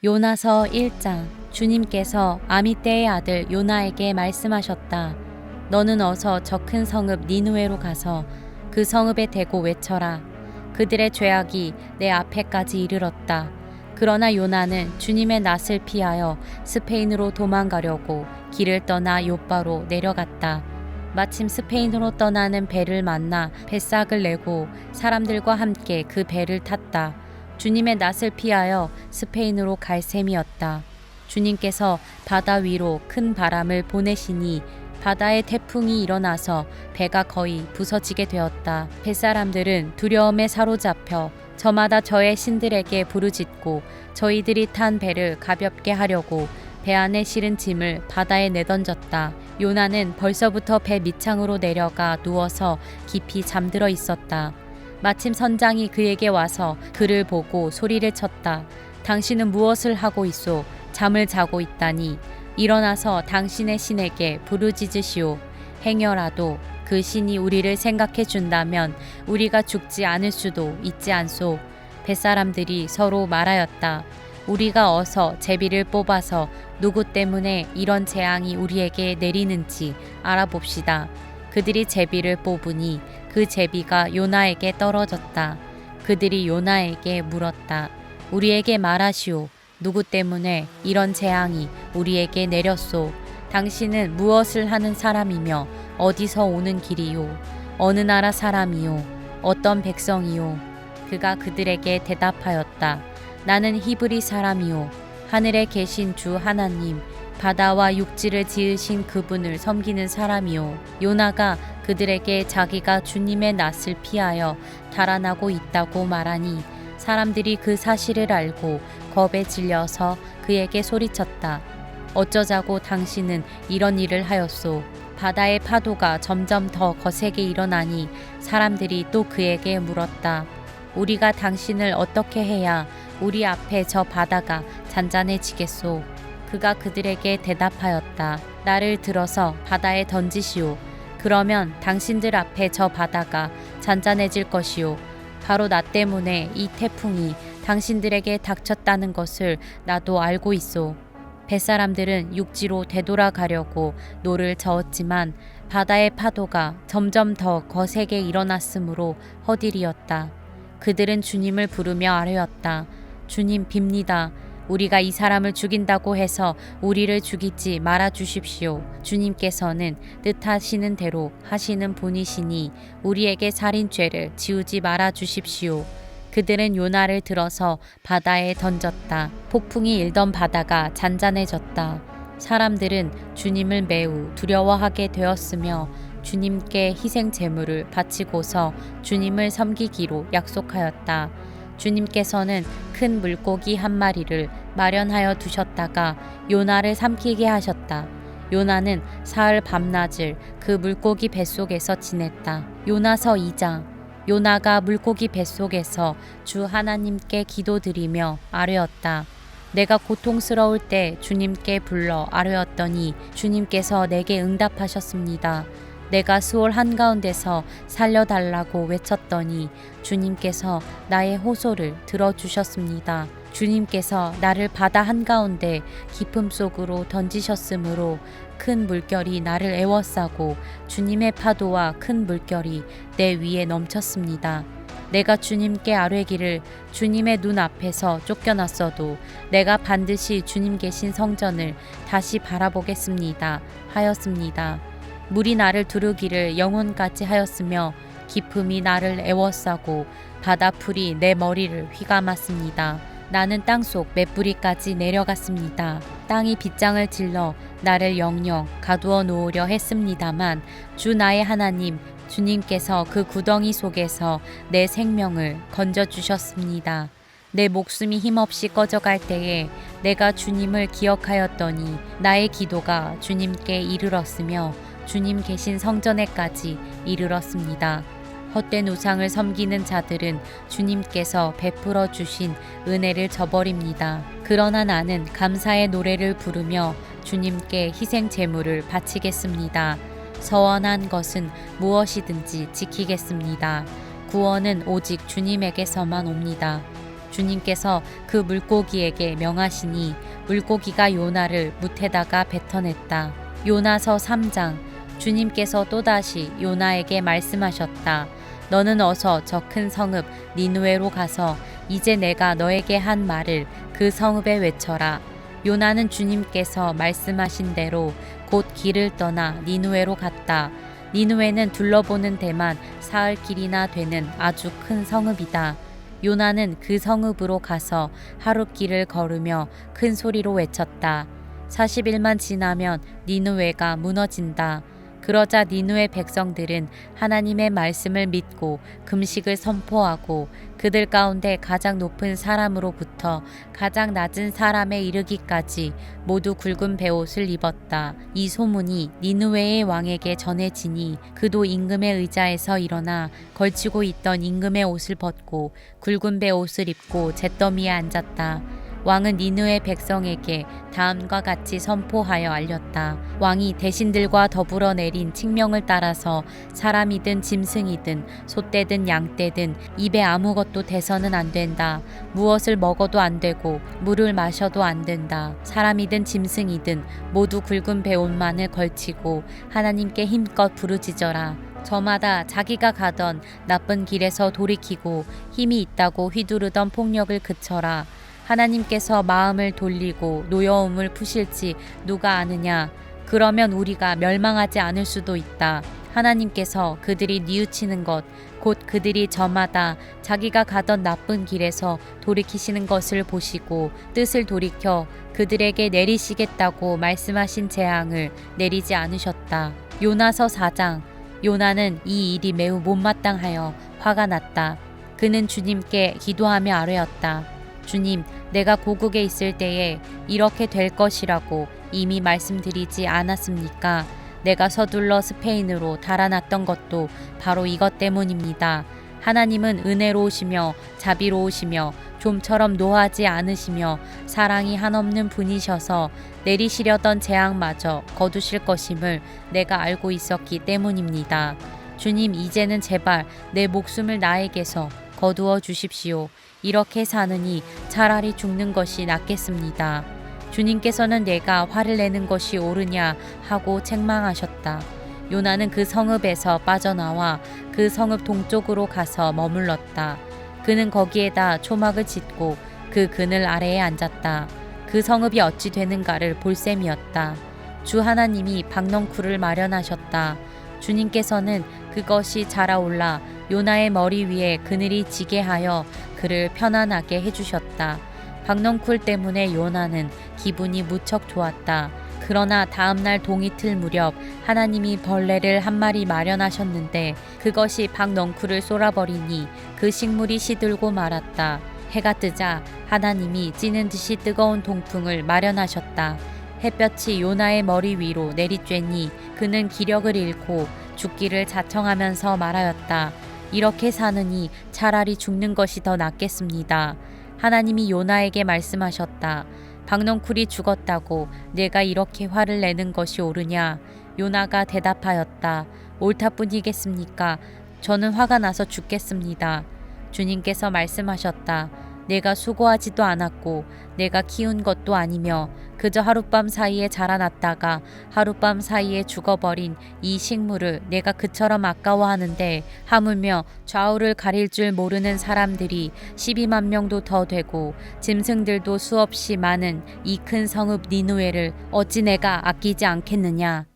요나서 1장. 주님께서 아미떼의 아들 요나에게 말씀하셨다. 너는 어서 저 큰 성읍 니느웨로 가서 그 성읍에 대고 외쳐라. 그들의 죄악이 내 앞에까지 이르렀다. 그러나 요나는 주님의 낯을 피하여 스페인으로 도망가려고 길을 떠나 욥바로 내려갔다. 마침 스페인으로 떠나는 배를 만나 뱃삭을 내고 사람들과 함께 그 배를 탔다. 주님의 낯을 피하여 스페인으로 갈 셈이었다. 주님께서 바다 위로 큰 바람을 보내시니 바다에 태풍이 일어나서 배가 거의 부서지게 되었다. 뱃사람들은 두려움에 사로잡혀 저마다 저의 신들에게 부르짖고 저희들이 탄 배를 가볍게 하려고 배 안에 실은 짐을 바다에 내던졌다. 요나는 벌써부터 배 밑창으로 내려가 누워서 깊이 잠들어 있었다. 마침 선장이 그에게 와서 그를 보고 소리를 쳤다. 당신은 무엇을 하고 있소? 잠을 자고 있다니. 일어나서 당신의 신에게 부르짖으시오. 행여라도 그 신이 우리를 생각해 준다면 우리가 죽지 않을 수도 있지 않소. 뱃사람들이 서로 말하였다. 우리가 어서 제비를 뽑아서 누구 때문에 이런 재앙이 우리에게 내리는지 알아봅시다. 그들이 제비를 뽑으니 그 제비가 요나에게 떨어졌다. 그들이 요나에게 물었다. 우리에게 말하시오. 누구 때문에 이런 재앙이 우리에게 내렸소? 당신은 무엇을 하는 사람이며 어디서 오는 길이요? 어느 나라 사람이요? 어떤 백성이요? 그가 그들에게 대답하였다. 나는 히브리 사람이요. 하늘에 계신 주 하나님, 바다와 육지를 지으신 그분을 섬기는 사람이요. 요나가 그들에게 자기가 주님의 낯을 피하여 달아나고 있다고 말하니 사람들이 그 사실을 알고 겁에 질려서 그에게 소리쳤다. 어쩌자고 당신은 이런 일을 하였소? 바다의 파도가 점점 더 거세게 일어나니 사람들이 또 그에게 물었다. 우리가 당신을 어떻게 해야 우리 앞에 저 바다가 잔잔해지겠소? 그가 그들에게 대답하였다. 나를 들어서 바다에 던지시오. 그러면 당신들 앞에 저 바다가 잔잔해질 것이오. 바로 나 때문에 이 태풍이 당신들에게 닥쳤다는 것을 나도 알고 있소. 뱃사람들은 육지로 되돌아가려고 노를 저었지만 바다의 파도가 점점 더 거세게 일어났으므로 허들이었다. 그들은 주님을 부르며 아뢰었다. 주님 빕니다. 우리가 이 사람을 죽인다고 해서 우리를 죽이지 말아 주십시오. 주님께서는 뜻하시는 대로 하시는 분이시니 우리에게 살인죄를 지우지 말아 주십시오. 그들은 요나를 들어서 바다에 던졌다. 폭풍이 일던 바다가 잔잔해졌다. 사람들은 주님을 매우 두려워하게 되었으며 주님께 희생 제물을 바치고서 주님을 섬기기로 약속하였다. 주님께서는 큰 물고기 한 마리를 마련하여 두셨다가 요나를 삼키게 하셨다. 요나는 사흘 밤낮을 그 물고기 뱃속에서 지냈다. 요나서 2장. 요나가 물고기 뱃속에서 주 하나님께 기도드리며 아뢰었다. 내가 고통스러울 때 주님께 불러 아뢰었더니 주님께서 내게 응답하셨습니다. 내가 수월 한가운데서 살려달라고 외쳤더니 주님께서 나의 호소를 들어주셨습니다. 주님께서 나를 바다 한가운데 깊음 속으로 던지셨으므로 큰 물결이 나를 에워싸고 주님의 파도와 큰 물결이 내 위에 넘쳤습니다. 내가 주님께 아뢰기를 주님의 눈 앞에서 쫓겨났어도 내가 반드시 주님 계신 성전을 다시 바라보겠습니다 하였습니다. 물이 나를 두르기를 영혼까지 하였으며 깊음이 나를 에워싸고 바다풀이 내 머리를 휘감았습니다. 나는 땅속 맷뿌리까지 내려갔습니다. 땅이 빗장을 질러 나를 영영 가두어 놓으려 했습니다만 주 나의 하나님 주님께서 그 구덩이 속에서 내 생명을 건져주셨습니다. 내 목숨이 힘없이 꺼져갈 때에 내가 주님을 기억하였더니 나의 기도가 주님께 이르렀으며 주님 계신 성전에까지 이르렀습니다. 헛된 우상을 섬기는 자들은 주님께서 베풀어 주신 은혜를 저버립니다. 그러나 나는 감사의 노래를 부르며 주님께 희생 제물을 바치겠습니다. 서원한 것은 무엇이든지 지키겠습니다. 구원은 오직 주님에게서만 옵니다. 주님께서 그 물고기에게 명하시니 물고기가 요나를 뭇에다가 뱉어냈다. 요나서 3장. 주님께서 또다시 요나에게 말씀하셨다. 너는 어서 저 큰 성읍 니느웨로 가서 이제 내가 너에게 한 말을 그 성읍에 외쳐라. 요나는 주님께서 말씀하신 대로 곧 길을 떠나 니느웨로 갔다. 니느웨는 둘러보는 데만 사흘 길이나 되는 아주 큰 성읍이다. 요나는 그 성읍으로 가서 하루 길을 걸으며 큰 소리로 외쳤다. 40일만 지나면 니느웨가 무너진다. 그러자 니느웨 백성들은 하나님의 말씀을 믿고 금식을 선포하고 그들 가운데 가장 높은 사람으로부터 가장 낮은 사람에 이르기까지 모두 굵은 베옷을 입었다. 이 소문이 니느웨의 왕에게 전해지니 그도 임금의 의자에서 일어나 걸치고 있던 임금의 옷을 벗고 굵은 베옷을 입고 잿더미에 앉았다. 왕은 니느웨 백성에게 다음과 같이 선포하여 알렸다. 왕이 대신들과 더불어 내린 칙명을 따라서 사람이든 짐승이든 소떼든 양떼든 입에 아무것도 대서는 안 된다. 무엇을 먹어도 안 되고 물을 마셔도 안 된다. 사람이든 짐승이든 모두 굵은 베옷만을 걸치고 하나님께 힘껏 부르짖어라. 저마다 자기가 가던 나쁜 길에서 돌이키고 힘이 있다고 휘두르던 폭력을 그쳐라. 하나님께서 마음을 돌리고 노여움을 푸실지 누가 아느냐. 그러면 우리가 멸망하지 않을 수도 있다. 하나님께서 그들이 뉘우치는 것, 곧 그들이 저마다 자기가 가던 나쁜 길에서 돌이키시는 것을 보시고 뜻을 돌이켜 그들에게 내리시겠다고 말씀하신 재앙을 내리지 않으셨다. 요나서 4장. 요나는 이 일이 매우 못마땅하여 화가 났다. 그는 주님께 기도하며 아뢰었다. 주님, 내가 고국에 있을 때에 이렇게 될 것이라고 이미 말씀드리지 않았습니까? 내가 서둘러 스페인으로 달아났던 것도 바로 이것 때문입니다. 하나님은 은혜로우시며 자비로우시며 좀처럼 노하지 않으시며 사랑이 한없는 분이셔서 내리시려던 재앙마저 거두실 것임을 내가 알고 있었기 때문입니다. 주님, 이제는 제발 내 목숨을 나에게서 거두어 주십시오. 이렇게 사느니 차라리 죽는 것이 낫겠습니다. 주님께서는 내가 화를 내는 것이 옳으냐 하고 책망하셨다. 요나는 그 성읍에서 빠져나와 그 성읍 동쪽으로 가서 머물렀다. 그는 거기에다 초막을 짓고 그 그늘 아래에 앉았다. 그 성읍이 어찌 되는가를 볼 셈이었다. 주 하나님이 박넝쿨을 마련하셨다. 주님께서는 그것이 자라올라 요나의 머리 위에 그늘이 지게 하여 그를 편안하게 해주셨다. 박넝쿨 때문에 요나는 기분이 무척 좋았다. 그러나 다음날 동이틀 무렵 하나님이 벌레를 한 마리 마련하셨는데 그것이 박넝쿨을 쏠아버리니 그 식물이 시들고 말았다. 해가 뜨자 하나님이 찌는 듯이 뜨거운 동풍을 마련하셨다. 햇볕이 요나의 머리 위로 내리쬐니 그는 기력을 잃고 죽기를 자청하면서 말하였다. 이렇게 사느니 차라리 죽는 것이 더 낫겠습니다. 하나님이 요나에게 말씀하셨다. 박넝쿨이 죽었다고 내가 이렇게 화를 내는 것이 옳으냐? 요나가 대답하였다. 옳다뿐이겠습니까? 저는 화가 나서 죽겠습니다. 주님께서 말씀하셨다. 내가 수고하지도 않았고 내가 키운 것도 아니며 그저 하룻밤 사이에 자라났다가 하룻밤 사이에 죽어버린 이 식물을 내가 그처럼 아까워하는데 하물며 좌우를 가릴 줄 모르는 사람들이 12만 명도 더 되고 짐승들도 수없이 많은 이 큰 성읍 니느웨를 어찌 내가 아끼지 않겠느냐.